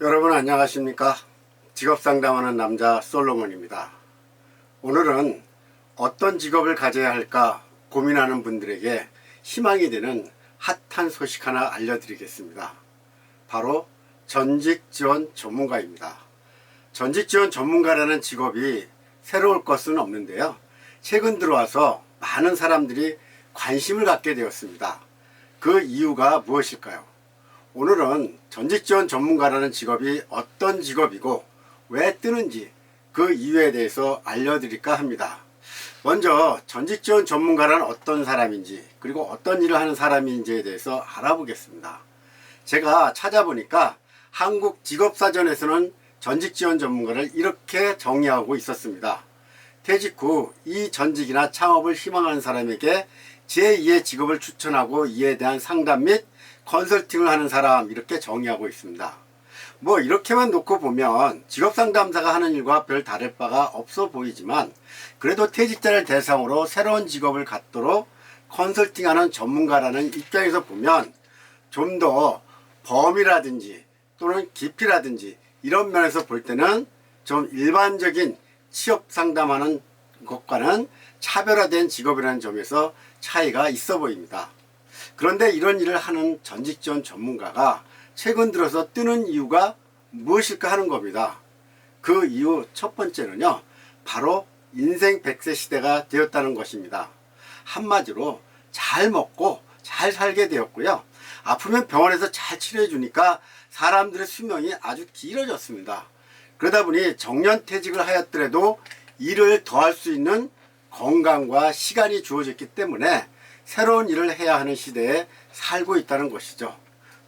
여러분 안녕하십니까? 직업상담하는 남자 솔로몬입니다. 오늘은 어떤 직업을 가져야 할까 고민하는 분들에게 희망이 되는 핫한 소식 하나 알려드리겠습니다. 바로 전직지원 전문가입니다. 전직지원 전문가라는 직업이 새로울 것은 없는데요. 최근 들어와서 많은 사람들이 관심을 갖게 되었습니다. 그 이유가 무엇일까요? 오늘은 전직지원 전문가라는 직업이 어떤 직업이고 왜 뜨는지 그 이유에 대해서 알려드릴까 합니다. 먼저 전직지원 전문가란 어떤 사람인지 그리고 어떤 일을 하는 사람인지에 대해서 알아보겠습니다. 제가 찾아보니까 한국 직업사전에서는 전직지원 전문가를 이렇게 정의하고 있었습니다. 퇴직 후 이 전직이나 창업을 희망하는 사람에게 제2의 직업을 추천하고 이에 대한 상담 및 컨설팅을 하는 사람, 이렇게 정의하고 있습니다. 뭐 이렇게만 놓고 보면 직업상담사가 하는 일과 별 다를 바가 없어 보이지만, 그래도 퇴직자를 대상으로 새로운 직업을 갖도록 컨설팅하는 전문가라는 입장에서 보면 좀 더 범위라든지 또는 깊이라든지 이런 면에서 볼 때는 좀 일반적인 취업 상담하는 것과는 차별화된 직업이라는 점에서 차이가 있어 보입니다. 그런데 이런 일을 하는 전직지원 전문가가 최근 들어서 뜨는 이유가 무엇일까 하는 겁니다. 그 이유 첫 번째는요, 바로 인생 100세 시대가 되었다는 것입니다. 한마디로 잘 먹고 잘 살게 되었고요. 아프면 병원에서 잘 치료해 주니까 사람들의 수명이 아주 길어졌습니다. 그러다 보니 정년퇴직을 하였더라도 일을 더 할 수 있는 건강과 시간이 주어졌기 때문에 새로운 일을 해야 하는 시대에 살고 있다는 것이죠.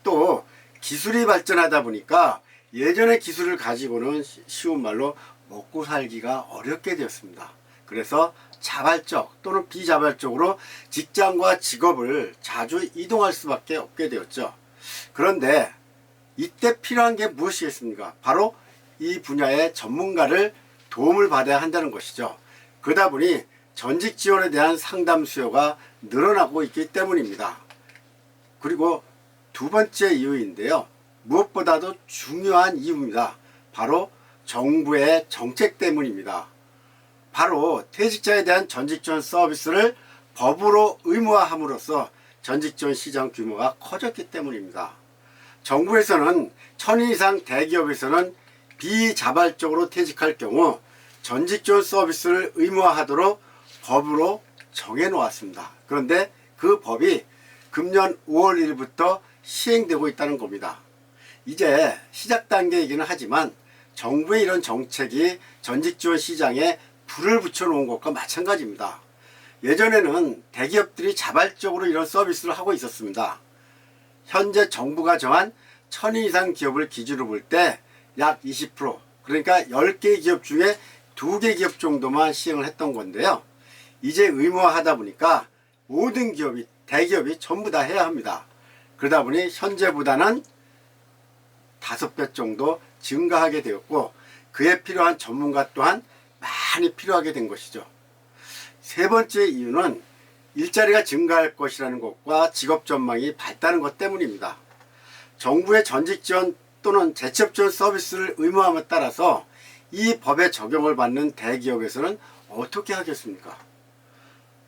또 기술이 발전하다 보니까 예전의 기술을 가지고는 쉬운 말로 먹고 살기가 어렵게 되었습니다. 그래서 자발적 또는 비자발적으로 직장과 직업을 자주 이동할 수밖에 없게 되었죠. 그런데 이때 필요한 게 무엇이겠습니까? 바로 이 분야의 전문가를 도움을 받아야 한다는 것이죠. 그러다 보니 전직 지원에 대한 상담 수요가 늘어나고 있기 때문입니다. 그리고 두 번째 이유인데요. 무엇보다도 중요한 이유입니다. 바로 정부의 정책 때문입니다. 바로 퇴직자에 대한 전직 지원 서비스를 법으로 의무화함으로써 전직 지원 시장 규모가 커졌기 때문입니다. 정부에서는 1000인 이상 대기업에서는 비자발적으로 퇴직할 경우 전직 지원 서비스를 의무화하도록 법으로 정해놓았습니다. 그런데 그 법이 금년 5월 1일부터 시행되고 있다는 겁니다. 이제 시작 단계이기는 하지만 정부의 이런 정책이 전직 지원 시장에 불을 붙여놓은 것과 마찬가지입니다. 예전에는 대기업들이 자발적으로 이런 서비스를 하고 있었습니다. 현재 정부가 정한 1000인 이상 기업을 기준으로 볼 때 약 20%, 그러니까 10개 기업 중에 2개 기업 정도만 시행을 했던 건데요. 이제 의무화하다 보니까 모든 기업이, 대기업이 전부 다 해야 합니다. 그러다 보니 현재보다는 5배 정도 증가하게 되었고, 그에 필요한 전문가 또한 많이 필요하게 된 것이죠. 세 번째 이유는 일자리가 증가할 것이라는 것과 직업 전망이 밝다는 것 때문입니다. 정부의 전직 지원 또는 재취업 지원 서비스를 의무함에 따라서 이 법의 적용을 받는 대기업에서는 어떻게 하겠습니까?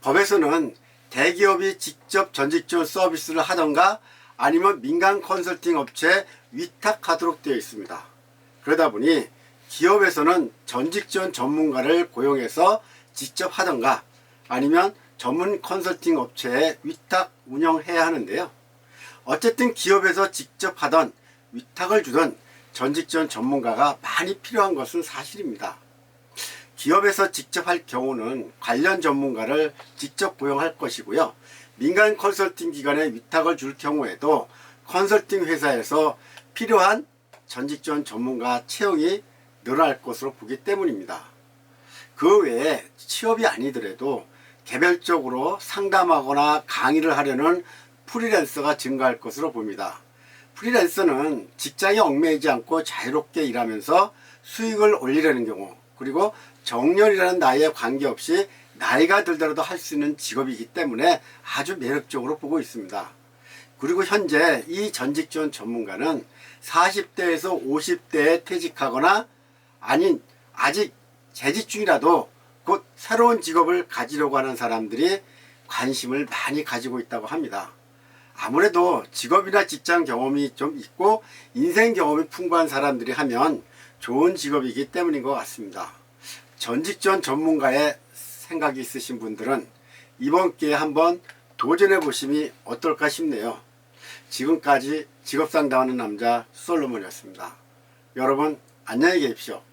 법에서는 대기업이 직접 전직 지원 서비스를 하던가 아니면 민간 컨설팅 업체에 위탁하도록 되어 있습니다. 그러다 보니 기업에서는 전직 지원 전문가를 고용해서 직접 하던가 아니면 전문 컨설팅 업체에 위탁 운영해야 하는데요. 어쨌든 기업에서 직접 하던 위탁을 주던 전직 지원 전문가가 많이 필요한 것은 사실입니다. 기업에서 직접 할 경우는 관련 전문가를 직접 고용할 것이고요. 민간 컨설팅 기관에 위탁을 줄 경우에도 컨설팅 회사에서 필요한 전직 지원 전문가 채용이 늘어날 것으로 보기 때문입니다. 그 외에 취업이 아니더라도 개별적으로 상담하거나 강의를 하려는 프리랜서가 증가할 것으로 봅니다. 프리랜서는 직장에 얽매이지 않고 자유롭게 일하면서 수익을 올리려는 경우, 그리고 정년이라는 나이에 관계없이 나이가 들더라도 할 수 있는 직업이기 때문에 아주 매력적으로 보고 있습니다. 그리고 현재 이 전직 지원 전문가는 40대에서 50대에 퇴직하거나 아닌 아직 재직 중이라도 곧 새로운 직업을 가지려고 하는 사람들이 관심을 많이 가지고 있다고 합니다. 아무래도 직업이나 직장 경험이 좀 있고 인생 경험이 풍부한 사람들이 하면 좋은 직업이기 때문인 것 같습니다. 전직 지원 전문가의 생각이 있으신 분들은 이번 기회에 한번 도전해 보심이 어떨까 싶네요. 지금까지 직업상담하는 남자 솔로몬이었습니다. 여러분 안녕히 계십시오.